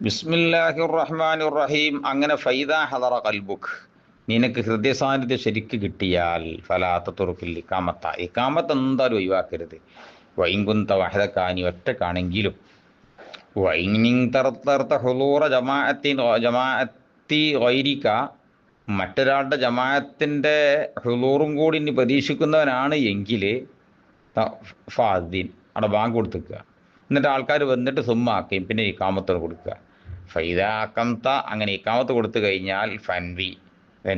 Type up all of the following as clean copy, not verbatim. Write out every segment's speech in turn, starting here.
ബിസ്മില്ലാഹിർ റഹ്മാനിർ റഹീം. അങ്ങനെ ഫൈദാ ഹദറ ഖൽബുക്, നിനക്ക് ഹൃദയസാന്നിധ്യം ശരിക്ക് കിട്ടിയാൽ ഫലാത്ത തുറക്കിൽ ഇക്കാമത്ത് എന്തായാലും ഒഴിവാക്കരുത്. വൈങ്കുന്ത വഹദക്കാനി ഒറ്റക്കാണെങ്കിലും വൈനിങ് തർത്തർത്ത ഹുളൂറ ജമാഅത്തി ഗൈരിക, മറ്റൊരാളുടെ ജമാഅത്തിൻ്റെ ഹുളൂറും കൂടി ഇനി പ്രതീക്ഷിക്കുന്നവനാണ് എങ്കിൽ ഫാദീൻ അവിടെ ബാങ്ക് കൊടുത്തുക്കുക. എന്നിട്ട് ആൾക്കാർ വന്നിട്ട് സുമ്മാക്കുകയും പിന്നെ ഇക്കാമത്തോട് കൊടുക്കുക. ഫൈദാക്കംത, അങ്ങനെ ഇക്കാമത്ത് കൊടുത്തു കഴിഞ്ഞാൽ ഫൻവി,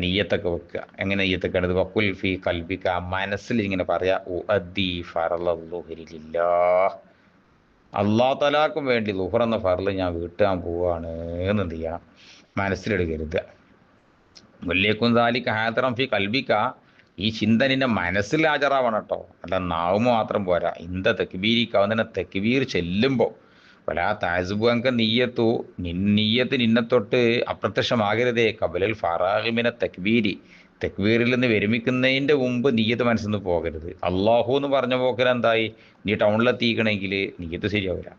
നെയ്യത്തൊക്കെ വെക്കുക. എങ്ങനെ നെയ്യത്തൊക്കെ എടുത്ത് വക്കുൽ ഫി കൽബിക, മനസ്സിൽ ഇങ്ങനെ പറയാ ഉഅദ്ദി ഫറളല്ലാഹ്, അള്ളാഹു തലാക്കും വേണ്ടി ളുഹർ എന്ന ഫറല് ഞാൻ വീട്ടാൻ പോവാണ് എന്ന് എന്ത് ചെയ്യണം, മനസ്സിലെടുക്കരുത്. വല്ലേക്കും ദാലിക ഹാദിറൻ ഫി കൽബിക, ഈ ചിന്ത നിന്റെ മനസ്സിൽ ഹാജറാവണം കേട്ടോ, അല്ല നാവ് മാത്രം പോരാ. ഇന്ത തെക്ബീരിക്കാവുന്ന തെക്ബീർ ചെല്ലുമ്പോൾ വലാ താസുബു അങ്ക നീയത്തു, നീയത്ത് നിന്നെ തൊട്ട് അപ്രത്യക്ഷമാകരുതേ. കബലൽ ഫറാഹിമിനെ തെക്ബീരി, തെക്ബീറിൽ നിന്ന് വിരമിക്കുന്നതിൻ്റെ മുമ്പ് നീയത്ത് മനസ്സിൽ നിന്ന് പോകരുത്. അള്ളാഹു എന്ന് പറഞ്ഞ പോക്കൽ എന്തായി, നീ ടൗണിലെത്തിക്കണമെങ്കിൽ നീയത്ത് ശരിയാവില്ല.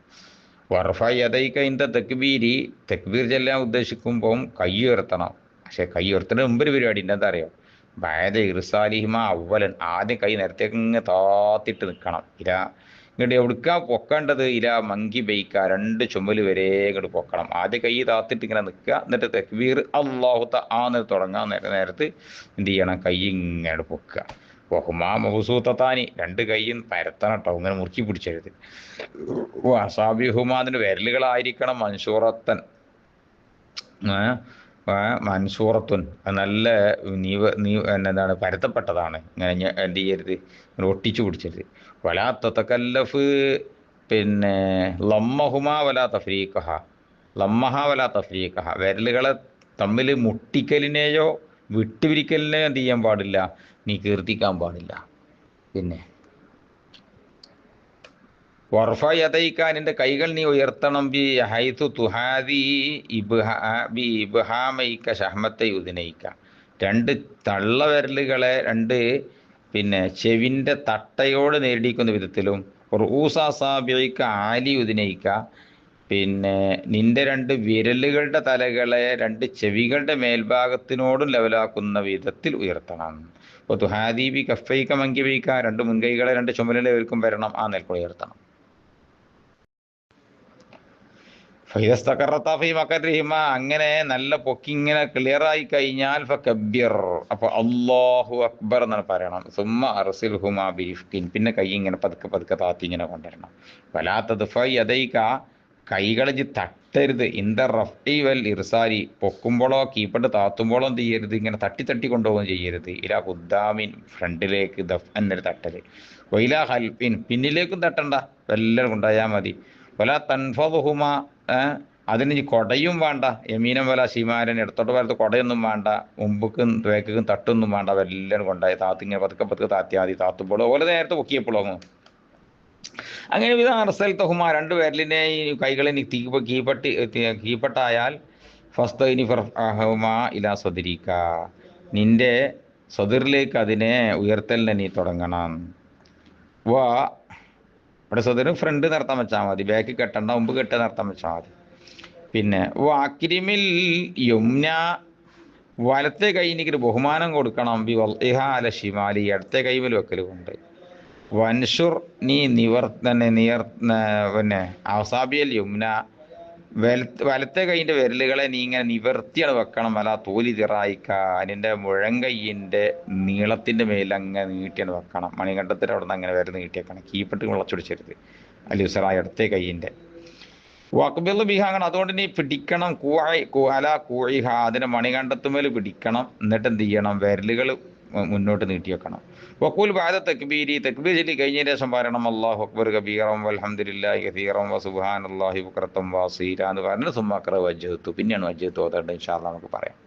വർഫായി അതൈക്ക ഇന്ത തെക്ബീരി, തെക്ബീർ ചെല്ലാൻ ഉദ്ദേശിക്കുമ്പം കൈ ഉയർത്തണം. പക്ഷെ കൈ ഉയർത്തുന്നതിന് മുമ്പ് ഒരു പരിപാടി ഉണ്ട്, എന്താ അറിയോ, ബായത ഇർസാലിഹിമ അവലൻ, ആദ്യം കൈ നേരത്തേക്ക് ഇങ്ങനെ താത്തിട്ട് നിൽക്കണം. ഇങ്ങോട്ട് എവിടുക്കാ പൊക്കേണ്ടത്, മങ്കി ബൈക്ക, രണ്ട് ചുമല് വരെ ഇങ്ങോട്ട് പൊക്കണം. ആദ്യം കൈ താത്തിട്ട് ഇങ്ങനെ നിൽക്കുക, എന്നിട്ട് തക്ബീർ അല്ലാഹു തആല തുടങ്ങാൻ നേരത്ത് എന്ത് ചെയ്യണം, കൈ ഇങ്ങനെ പൊക്കുക. പൊഹുമാ മഹസൂത്താനി, രണ്ട് കൈയും പരത്തണം കേട്ടോ, ഇങ്ങനെ മുറുക്കി പിടിച്ചെഴുത്. അസാബിഹുമാ, അതിൻ്റെ വിരലുകളായിരിക്കണം മൻസൂറത്തൻ, മൻസൂറത്തുൻ, നല്ല എന്താണ് പരത്തപ്പെട്ടതാണ്. ഇങ്ങനെ എന്ത് ചെയ്യരുത്, ഇങ്ങനെ ഒട്ടിച്ചു പിടിച്ചരുത്. വലാ തതകല്ലഫ്, പിന്നെ ലമ്മഹുമാ വലാ തഫ്രീഖഹ, ലമ്മഹ വലാ തഫ്രീഖഹ, വിരലുകളെ തമ്മിൽ മുട്ടിക്കലിനെയോ വിട്ടുപിരിക്കലിനെയോ എന്ത് ചെയ്യാൻ പാടില്ല, നീ കീർത്തിക്കാൻ പാടില്ല. പിന്നെ വർഫായി അതയിക്കാനിൻ്റെ കൈകൾ നീ ഉയർത്തണം. ബി ഹൈതു തുഹാദി ബി ഇബ്ഹാമൈക്ക ഷഹ്മത്തെ ഉദിനയിക്ക, രണ്ട് തള്ളവിരലുകളെ രണ്ട് പിന്നെ ചെവിൻ്റെ തട്ടയോട് നേടിക്കുന്ന വിധത്തിലും. റൂസാസാബിക്ക ആലി ഉദിനയിക്ക, പിന്നെ നിന്റെ രണ്ട് വിരലുകളുടെ തലകളെ രണ്ട് ചെവികളുടെ മേൽഭാഗത്തിനോടും ലെവലാക്കുന്ന വിധത്തിൽ ഉയർത്തണം. അപ്പോൾ തുഹാദീബി കഫൈക്ക മങ്കിബൈക്ക, രണ്ട് മുൻകൈകളെ രണ്ട് ചുമലിലേക്കും വരണം, ആ നിലക്ക് ഉയർത്തണം. അങ്ങനെ നല്ല പൊക്കി ഇങ്ങനെ ക്ലിയറായി കഴിഞ്ഞാൽ ഫകബ്ബിർ, അപ്പോൾ അല്ലാഹു അക്ബർ എന്നാണ് പറയണം. സുമ്മ അർസിൽഹുമാ ബിരിഫ്കിൻ, പിന്നെ കൈ ഇങ്ങനെ പതുക്കെ പതുക്കെ താത്തി ഇങ്ങനെ കൊണ്ടുവരണം. വലാത്തത് യദൈക, കൈകൾ തട്ടരുത്. ഇന്ദ റഫ്ഇ വൽ ഇർസാരി, പൊക്കുമ്പോഴോ കീപ്പട്ട് താത്തുമ്പോഴോ എന്ത് ചെയ്യരുത്, ഇങ്ങനെ തട്ടി തട്ടി കൊണ്ടുപോകുകയും ചെയ്യരുത്. ഇലാ ഖുദ്ദാമിൻ, ഫ്രണ്ടിലേക്ക് ദഫ് എന്നൊരു തട്ടല്. വൈലാ ഹൽഫിൻ, പിന്നിലേക്കും തട്ടണ്ട, എല്ലാം കൊണ്ടായാൽ മതി. വല തൻഫദുഹുമ, അതിന് കൊടയും വേണ്ട. യമീനം വല ശിമാരൻ, ഇടത്തോട്ട് വലത്ത് കൊടയൊന്നും വേണ്ട, മുമ്പുക്കും വേക്കും തട്ടൊന്നും വേണ്ട, എല്ലാം കൊണ്ടായി താത്തിങ്ങനെ പതുക്കെ പതുക്കെ താത്തിയാൽ മതി. താത്തുമ്പോഴോ ഓലെ നേരത്തെ പൊക്കിയപ്പോഴോ അങ്ങനെ വിധ അർസൽത്തഹുമ, രണ്ട് വിരലിനെ കൈകളെ കീപ്പട്ടായാൽ ഫസ്തൈനി ഫർഹുമ ഇലാ സ്വദരിക, നിന്റെ സ്വദറിലേക്ക് അതിനെ ഉയർത്തലിനെ നീ തുടങ്ങണം. അവിടെ സ്വദർ ഫ്രണ്ട് നിർത്താൻ വെച്ചാൽ മതി, ബാക്ക് കെട്ടണ്ട, മുമ്പ് കെട്ട് നിർത്താൻ വെച്ചാൽ മതി. പിന്നെ അക്രിമിൽ യുംന, വലത്തെ കൈനിക്ക് ബഹുമാനം കൊടുക്കണം. ബി വൽഇഹ അല ഷിമാലി, ഇടത്തെ കൈമൽ വെക്കൽ കൊണ്ട്. വൻഷുർ, നീ പിന്നെ അവസാബിയൽ യുംന, വലത്തെ കൈയിൻ്റെ വിരലുകളെ നീ ഇങ്ങനെ നിവർത്തിയാണ് വെക്കണം. അല്ല തോലി തിറായിക്ക, അതിൻ്റെ മുഴങ്കൈയിൻ്റെ നീളത്തിൻ്റെ മേലങ്ങനെ നീട്ടിയാണ് വെക്കണം. മണികണ്ഠത്തിൻ്റെ അവിടെ നിന്ന് അങ്ങനെ വിരൽ നീട്ടിയേക്കണം, കീപ്പിട്ട് മുളച്ചുടിച്ചരുത്. അല്യുസറായ ഇടത്തെ കൈയിൻ്റെ. വക്ബിൽ ബിഹാങ്ങണം, അതുകൊണ്ട് നീ പിടിക്കണം. അല കൂഴിഹ, അതിൻ്റെ മണികണ്ഠത്തുമേൽ പിടിക്കണം. എന്നിട്ട് എന്ത് ചെയ്യണം, വിരലുകൾ മുന്നോട്ട് നീട്ടി വെക്കണം. വഖൂൽ ബഅദ തക്ബീരി, തക്ബീർ ചൊല്ലി കഴിഞ്ഞതിന് ശേഷം പറയണം അല്ലാഹു അക്ബർ കബീറൻ വൽഹംദുലില്ലാഹി കസീറൻ വസുബ്ഹാനല്ലാഹി ബുക്റതൻ വഅസീല എന്ന് പറഞ്ഞ് സുമ്മ ഖറഅ വജ്ഹതു, പിന്നെയാണ് വജ്ഹതു ഓതേണ്ടത്. ഇൻഷാ അല്ലാഹ് നമുക്ക് പറയാം.